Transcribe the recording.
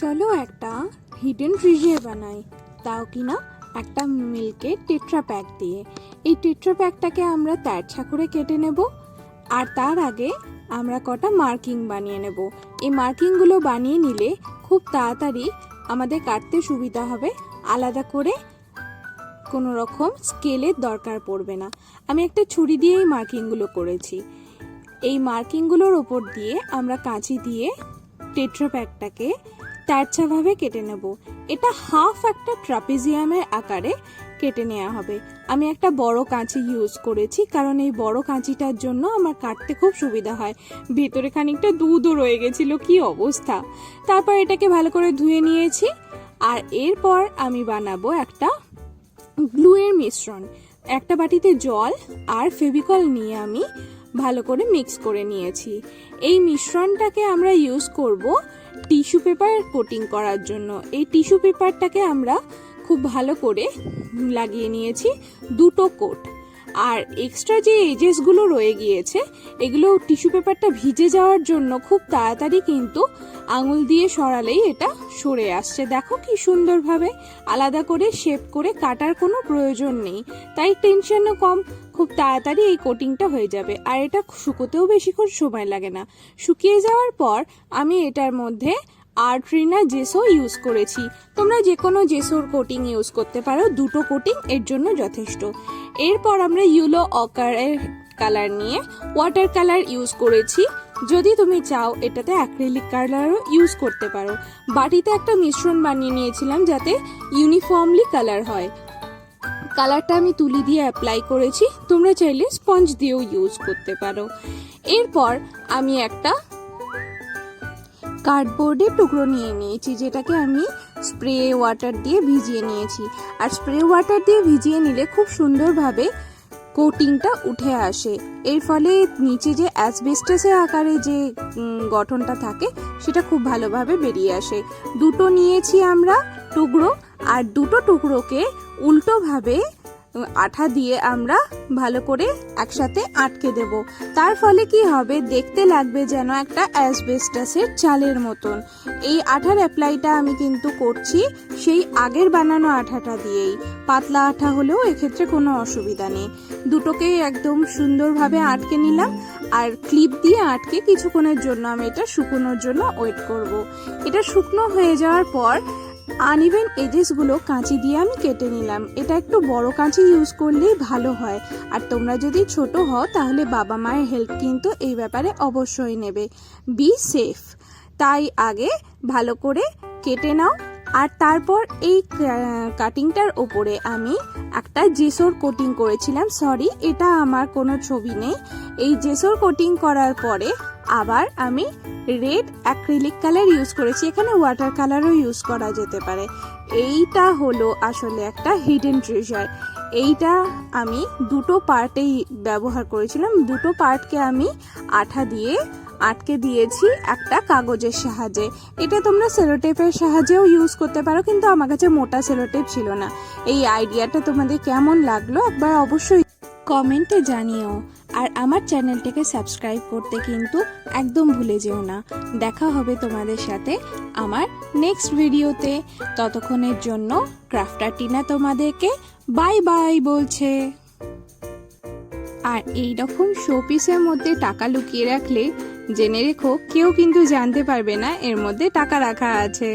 চলো একটা hidden treasure বানাই, তাও কিনা একটা মিল্কের টেট্রা প্যাক দিয়ে। এই টেট্রা প্যাকটাকে আমরা তেরছা করে কেটে নেব, আর তার আগে আমরা কটা মার্কিং বানিয়ে নেব। এই মার্কিংগুলো বানিয়ে নিলে খুব তাড়াতাড়ি আমাদের কাটতে সুবিধা হবে, আলাদা করে কোনো রকম স্কেলের দরকার পড়বে না। আমি একটা ছুরি দিয়ে এই মার্কিংগুলো করেছি। এই মার্কিংগুলোর ওপর দিয়ে আমরা কাঁচি দিয়ে টেট্রা প্যাকটাকে তেরছাভাবে কেটে নেব। এটা হাফ একটা ট্রাপিজিয়ামের আকারে কেটে নেওয়া হবে। আমি একটা বড় কাঁচি ইউজ করেছি, কারণ এই বড় কাঁচিটার জন্য আমার কাটতে খুব সুবিধা হয়। ভেতরে খানিকটা দুধও রয়ে গেছিল, কি অবস্থা। তারপর এটাকে ভালো করে ধুয়ে নিয়েছি, আর এরপর আমি বানাবো একটা গ্লুয়ের মিশ্রণ। একটা বাটিতে জল আর ফেভিকল নিয়ে আমি ভালো করে মিক্স করে নিয়েছি। এই মিশ্রণটাকে আমরা ইউজ করব টিস্যু পেপার কোটিং করার জন্য। এই টিস্যু পেপারটাকে আমরা খুব ভালো করে লাগিয়ে নিয়েছি, দুটো কোট। আর এক্সট্রা যে এজেসগুলো রয়ে গিয়েছে, এগুলো টিস্যু পেপারটা ভিজে যাওয়ার জন্য খুব তাড়াতাড়ি কিন্তু আঙুল দিয়ে সরালেই এটা সরে আসছে। দেখো কি সুন্দরভাবে আলাদা করে শেপ করে কাটার কোনো প্রয়োজন নেই, তাই টেনশনও কম, খুব তাড়াতাড়ি এই কোটিংটা হয়ে যাবে। আর এটা শুকোতেও বেশিক্ষণ সময় লাগে না। শুকিয়ে যাওয়ার পর আমি এটার মধ্যে আর্ট্রিনা জেসো ইউজ করেছি। তোমরা যে কোনো জেসোর কোটিং ইউজ করতে পারো, দুটো কোটিং এর জন্য যথেষ্ট। এরপর আমরা ইয়েলো অকারের কালার নিয়ে ওয়াটার কালার ইউজ করেছি। যদি তুমি চাও এটাতে অ্যাক্রিলিক কালারও ইউজ করতে পারো। বাটিতে একটা মিশ্রণ বানিয়ে নিয়েছিলাম যাতে ইউনিফর্মলি কালার হয়। কালারটা আমি তুলি দিয়ে অ্যাপ্লাই করেছি, তোমরা চাইলে স্পঞ্জ দিয়েও ইউজ করতে পারো। এরপর আমি একটা কার্ডবোর্ডের টুকরো নিয়ে নিয়েছি, যেটাকে আমি স্প্রে ওয়াটার দিয়ে ভিজিয়ে নিয়েছি। আর স্প্রে ওয়াটার দিয়ে ভিজিয়ে নিলে খুব সুন্দরভাবে কোটিংটা উঠে আসে। এর ফলে নিচে যে অ্যাসবেস্টাসের আকারে যে গঠনটা থাকে সেটা খুব ভালোভাবে বেরিয়ে আসে। দুটো নিয়েছি আমরা টুকরো, আর দুটো টুকরোকে উল্টোভাবে আঠা দিয়ে আমরা ভালো করে একসাথে আটকে দেব। তার ফলে কি হবে, দেখতে লাগবে যেন একটা অ্যাসবেস্টাসের চালের মতন। এই আঠার অ্যাপ্লাইটা আমি কিন্তু করছি সেই আগের বানানো আঠাটা দিয়েই। পাতলা আঠা হলেও এক্ষেত্রে কোনো অসুবিধা নেই। দুটোকেই একদম সুন্দরভাবে আটকে নিলাম, আর ক্লিপ দিয়ে আটকে কিছুক্ষণের জন্য আমি এটা শুকোনোর জন্য ওয়েট করব। এটা শুকনো হয়ে যাওয়ার পর আনইভেন এজেসগুলো কাঁচি দিয়ে আমি কেটে নিলাম। এটা একটু বড় কাঁচি ইউজ করলেই ভালো হয়। আর তোমরা যদি ছোট হও তাহলে বাবা মায়ের হেল্প কিন্তু এই ব্যাপারে অবশ্যই নেবে। Be safe. তাই আগে ভালো করে কেটে নাও। আর তারপর এই কাটিংটার ওপরে আমি একটা জেসোর কোটিং করেছিলাম। সরি, এটা আমার কোনো ছবি নেই। এই জেসোর কোটিং করার পরে আবার আমি রেড অ্যাক্রিলিক কালার ইউজ করেছি। এখানে ওয়াটার কালারও ইউজ করা যেতে পারে। এইটা হলো আসলে একটা হিডেন ট্রেজার। এইটা আমি দুটো পার্টেই ব্যবহার করেছিলাম। দুটো পার্টকে আমি আঠা দিয়ে আটকে দিয়েছি একটা কাগজের সাহায্যে। এটা তোমরা সেলোটেপের সাহায্যেও ইউজ করতে পারো, কিন্তু আমার কাছে মোটা সেলোটেপ ছিল না। এই আইডিয়াটা তোমাদের কেমন লাগলো একবার অবশ্যই কমেন্টে জানিও। আর আমার চ্যানেলটাকে সাবস্ক্রাইব করতে কিন্তু একদম ভুলে যেও না। দেখা হবে তোমাদের সাথে আমার নেক্সট ভিডিওতে। ততক্ষণের জন্য ক্রাফটার টিনা তোমাদেরকে বাই বাই বলছে। আর এই রকম শোপিসের মধ্যে টাকা লুকিয়ে রাখলে জেনে রেখো, কেউ কিন্তু জানতে পারবে না এর মধ্যে টাকা রাখা আছে।